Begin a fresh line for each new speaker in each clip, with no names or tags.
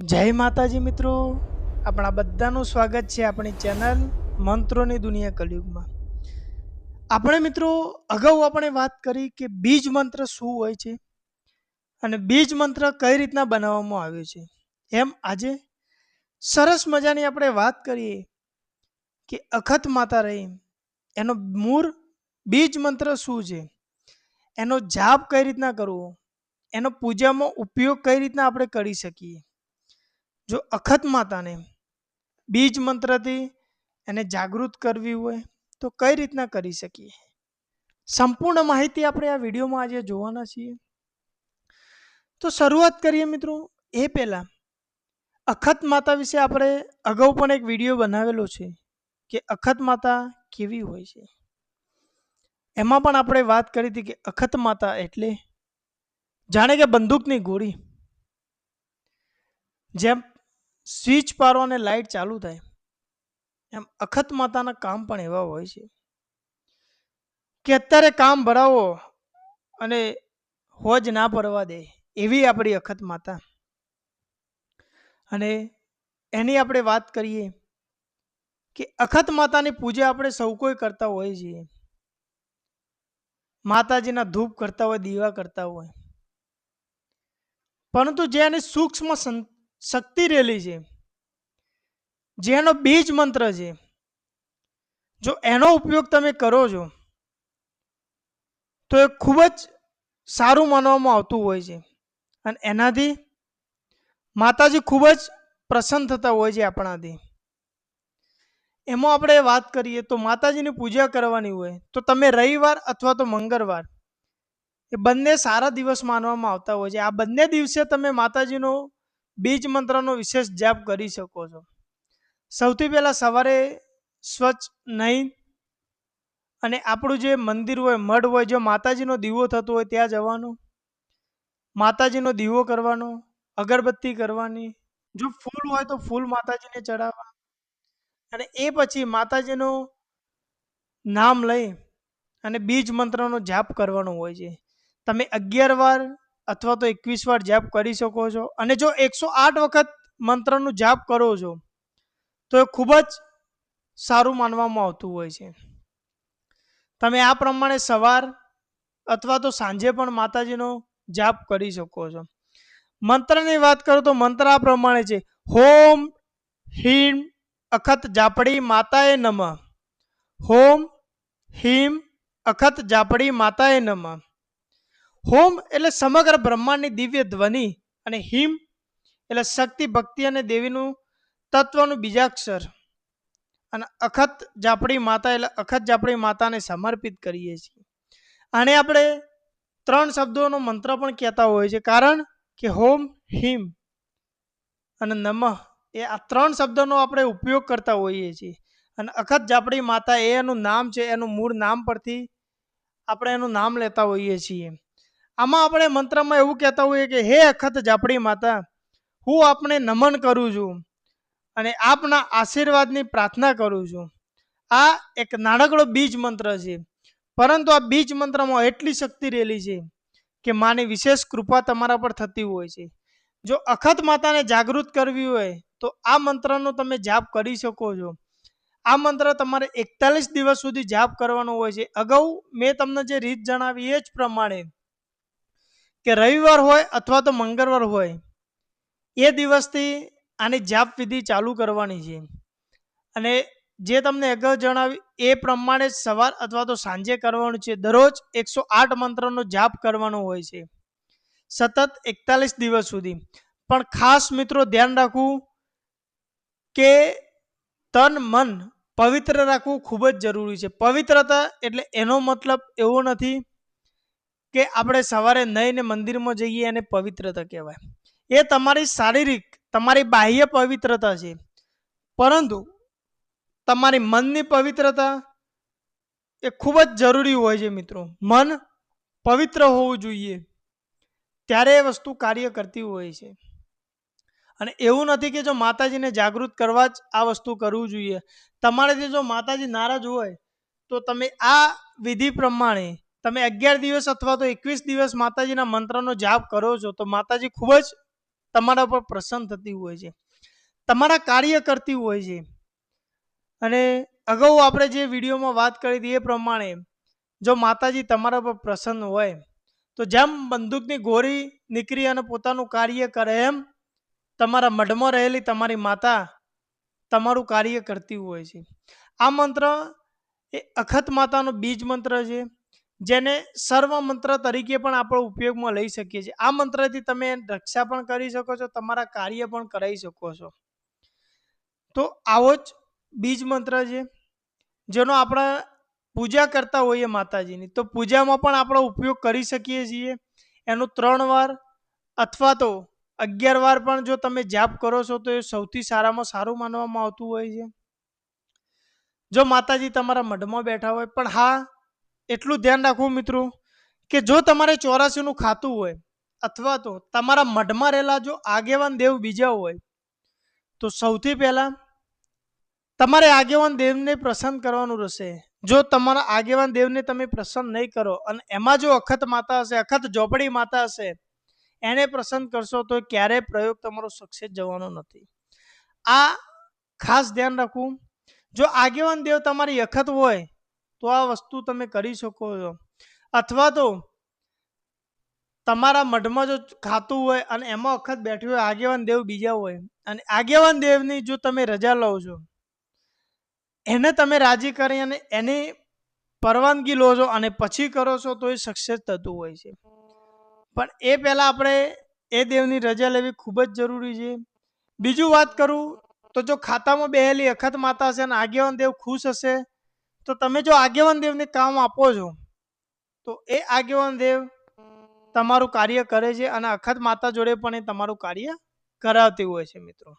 જય માતાજી મિત્રો, આપણા બધાનું સ્વાગત છે આપણી ચેનલ મંત્રોની દુનિયા કલયુગમાં. આપણે મિત્રો અગાઉ આપણે વાત કરી કે બીજ મંત્ર શું હોય છે અને બીજ મંત્ર કઈ રીતના બનાવવામાં આવ્યો છે. એમ આજે સરસ મજાની આપણે વાત કરીએ કે અખત માતા રહી એનો મૂળ બીજ મંત્ર શું છે, એનો જાપ કઈ રીતના કરવો, એનો પૂજામાં ઉપયોગ કઈ રીતના આપણે કરી શકીએ. જો અખત માતાને બીજ મંત્રથી એને જાગૃત કરવી હોય તો કઈ રીતના કરી શકીએ, સંપૂર્ણ માહિતી આપણે આ વિડીયોમાં આજે જોવાના છીએ. તો શરૂઆત કરીએ મિત્રો. એ પહેલાં અખત માતા વિશે આપણે અગાઉ પણ એક વિડીયો બનાવેલો છે કે અખત માતા કેવી હોય છે. એમાં પણ આપણે વાત કરી હતી કે અખત માતા એટલે જાણે કે બંદૂકની ગોળી, જેમ સ્વિચ પારો અને લાઇટ ચાલુ થાય એમ અખત માતાના કામ પણ એવા હોય છે કે અત્યારે કામ ભરાવો અને હોજ ના પડવા દે એવી આપણી અખત માતા. અને એની આપણે વાત કરીએ કે અખત માતાની પૂજા આપણે સૌ કોઈ કરતા હોય છીએ. માતાજીના ધૂપ કરતા હોય, દીવા કરતા હોય, પરંતુ જે એની સૂક્ષ્મ શક્તિ રહેલી છે, જેનો બીજ મંત્ર છે, જો એનો ઉપયોગ તમે કરો છો તો એ ખૂબ જ સારું માનવામાં આવતું હોય છે અને એનાથી માતાજી ખૂબ જ પ્રસન્ન થતા હોય છે આપણાથી. એમાં આપણે વાત કરીએ તો માતાજીની પૂજા કરવાની હોય તો તમે રવિવાર અથવા તો મંગળવાર એ બંને સારા દિવસ માનવામાં આવતા હોય છે. આ બંને દિવસે તમે માતાજીનો બીજ મંત્રનો વિશેષ જાપ કરી શકો છો. સૌથી પહેલાં સવારે સ્વચ્છ નહીં અને આપણું જે મંદિર હોય, મઢ હોય, જો માતાજીનો દીવો થતો હોય ત્યાં જવાનું, માતાજીનો દીવો કરવાનો, અગરબત્તી કરવાની, જો ફૂલ હોય તો ફૂલ માતાજીને ચડાવવા અને એ પછી માતાજીનું નામ લઈ અને બીજ મંત્રનો જાપ કરવાનો હોય છે. તમે 11 વાર અથવા તો 21 વાર જાપ કરી શકો છો. અને જો 108 વખત મંત્રનું જાપ કરો છો તો એ ખૂબ જ સારું માનવામાં આવતું હોય છે. તમે આ પ્રમાણે સવાર અથવા તો સાંજે પણ માતાજીનો જાપ કરી શકો છો. મંત્રની વાત કરું તો મંત્ર આ પ્રમાણે છે: હોમ હિમ અખત જાપડી માતાએ નમઃ. હોમ હિમ અખત જાપડી માતાએ નમઃ. હોમ એટલે સમગ્ર બ્રહ્માંડની દિવ્ય ધ્વનિ અને હિમ એટલે શક્તિ, ભક્તિ અને દેવીનું તત્વનું બીજાક્ષર. અને અખત જાપડી માતા એટલે અખત જાપડી માતાને સમર્પિત કરીએ છીએ. આને આપણે 3 શબ્દોનો મંત્ર પણ કહેતા હોય છે, કારણ કે હોમ હિમ અને નમઃ એ આ 3 શબ્દોનો આપણે ઉપયોગ કરતા હોઈએ છીએ. અને અખત જાપડી માતા એ એનું નામ છે, એનું મૂળ નામ પરથી આપણે એનું નામ લેતા હોઈએ છીએ. આમાં આપણે મંત્રમાં એવું કહેતા હોઈએ કે હે અખત જાપડી માતા, હું આપને નમન કરું છું અને આપના આશીર્વાદની પ્રાર્થના કરું છું. આ એક નાનકડો બીજ મંત્ર છે, પરંતુ આ બીજ મંત્રમાં એટલી શક્તિ રહેલી છે કે માની વિશેષ કૃપા તમારા પર થતી હોય છે. જો અખત માતાને જાગૃત કરવી હોય તો આ મંત્રનો તમે જાપ કરી શકો છો. આ મંત્ર તમારે 41 દિવસ સુધી જાપ કરવાનો હોય છે. અગાઉ મેં તમને જે રીત જણાવી એ જ પ્રમાણે કે રવિવાર હોય અથવા તો મંગળવાર હોય એ દિવસથી આની જાપ વિધિ ચાલુ કરવાની છે. અને જે તમને અગાઉ જણાવ્યું એ પ્રમાણે સવાર અથવા તો સાંજે કરવાનું છે. દરરોજ 108 મંત્રનો જાપ કરવાનો હોય છે, સતત 41 દિવસ સુધી. પણ ખાસ મિત્રો ધ્યાન રાખવું કે તન મન પવિત્ર રાખવું ખૂબ જ જરૂરી છે. પવિત્રતા એટલે એનો મતલબ એવો નથી કે આપણે સવારે નહીને મંદિરમાં જઈએ અને પવિત્રતા કહેવાય. એ તમારી શારીરિક, તમારી બાહ્ય પવિત્રતા છે, પરંતુ તમારી મનની પવિત્રતા એ ખૂબ જ જરૂરી હોય છે મિત્રો. મન પવિત્ર હોવું જોઈએ, ત્યારે એ વસ્તુ કાર્ય કરતી હોય છે. અને એવું નથી કે જો માતાજીને જાગૃત કરવા જ આ વસ્તુ કરવું જોઈએ. તમારાથી જો માતાજી નારાજ હોય તો તમે આ વિધિ પ્રમાણે તમે 11 દિવસ અથવા તો 21 દિવસ માતાજીના મંત્રનો જાપ કરો છો તો માતાજી ખૂબ જ તમારા પર પ્રસન્ન થતી હોય છે, તમારા કાર્ય કરતી હોય છે. અને અગાઉ આપણે જે વિડીયોમાં વાત કરી હતી એ પ્રમાણે જો માતાજી તમારા પર પ્રસન્ન હોય તો જેમ બંદૂકની ગોળી નીકળી અને પોતાનું કાર્ય કરે એમ તમારા મઢમાં રહેલી તમારી માતા તમારું કાર્ય કરતી હોય છે. આ મંત્ર એ અખત માતાનો બીજ મંત્ર છે, જેને સર્વ મંત્ર તરીકે પણ આપણે ઉપયોગમાં લઈ શકીએ છીએ. આ મંત્રથી તમે રક્ષા પણ કરી શકો છો, તમારા કાર્ય પણ કરાવી શકો છો. તો આવો જ બીજ મંત્ર છે જેનો આપણે પૂજા કરતા હોઈએ માતાજીની, તો પૂજામાં પણ આપણે ઉપયોગ કરી શકીએ છીએ. એનું 3 વાર અથવા તો 11 વાર પણ જો તમે જાપ કરો છો તો એ સૌથી સારામાં સારું માનવામાં આવતું હોય છે. જો માતાજી તમારા મઢમાં બેઠા હોય, પણ હા એટલું ધ્યાન રાખવું મિત્રો કે જો તમારે 84નું ખાતું હોય અથવા તો તમારા મઢમાં રહેલા જો આગેવાન દેવ બીજા હોય તો સૌથી પહેલાં તમારે આગેવાન દેવને પ્રસન્ન કરવાનું રહેશે. જો તમારા આગેવાન દેવને તમે પ્રસન્ન નહીં કરો અને એમાં જો અખત માતા હશે, અખત ઝોપડી માતા હશે, એને પ્રસન્ન કરશો તો ક્યારેય પ્રયોગ તમારો સક્સેસ જવાનો નથી. આ ખાસ ધ્યાન રાખવું. જો આગેવાન દેવ તમારી અખત હોય તો આ વસ્તુ તમે કરી શકો છો. અથવા તો તમારા મઢમાં જો ખાતું હોય અને એમાં અખત બેઠી હોય, આગેવાન દેવ બીજા હોય અને આગેવાન દેવની જો તમે રજા લો છો, એને તમે રાજી કરી અને એની પરવાનગી લો છો અને પછી કરો છો તો એ સક્સેસ થતું હોય છે. પણ એ પહેલાં આપણે એ દેવની રજા લેવી ખૂબ જ જરૂરી છે. બીજું વાત કરું તો જો ખાતામાં બેહેલી અખત માતા હશે અને આગેવાન દેવ ખુશ હશે તો તમે જો આગેવાન દેવને કામ આપો છો તો એ આગેવાન દેવ તમારું કાર્ય કરે છે અને અખત માતા જોડે પણ એ તમારું કાર્ય કરાવતી હોય છે મિત્રો.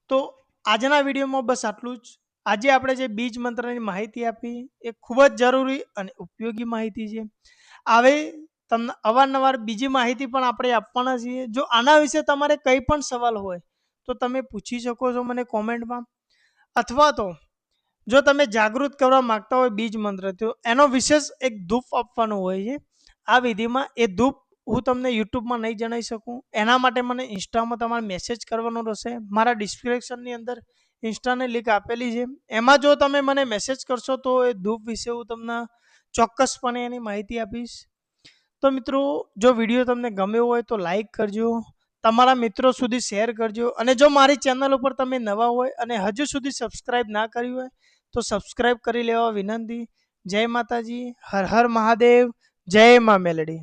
તો આજના વિડીયોમાં બસ આટલું જ. આજે આપણે જે બીજ મંત્રની માહિતી આપી એ ખૂબ જ જરૂરી અને ઉપયોગી માહિતી છે. આવી તમને અવારનવાર બીજી માહિતી પણ આપણે આપવાના છીએ. જો આના વિશે તમારે કંઈ પણ સવાલ હોય તો તમે પૂછી શકો છો મને કોમેન્ટમાં, અથવા તો જો તમે જાગૃત કરવા માંગતા હોય બીજ મંત્ર તો એનો વિશેષ એક ધૂપ આપવાનો હોય છે. આ વિધિમાં એ ધૂપ હું તમને યુટ્યુબમાં નહીં જણાવી શકું. એના માટે મને ઇન્સ્ટામાં તમારે મેસેજ કરવાનો રહેશે. મારા ડિસ્ક્રિપ્શનની અંદર ઇન્સ્ટાની લિંક આપેલી છે, એમાં જો તમે મને મેસેજ કરશો તો એ ધૂપ વિશે હું તમને ચોક્કસપણે એની માહિતી આપીશ. તો મિત્રો જો વિડીયો તમને ગમ્યો હોય તો લાઈક કરજો, તમારા મિત્રો સુધી શેર કરજો અને જો મારી ચેનલ ઉપર તમે નવા હોય અને હજુ સુધી સબસ્ક્રાઈબ ના કર્યું હોય તો સબસ્ક્રાઈબ કરી લેવા વિનંતી. જય માતાજી, હર હર મહાદેવ, જય મા મેલડી.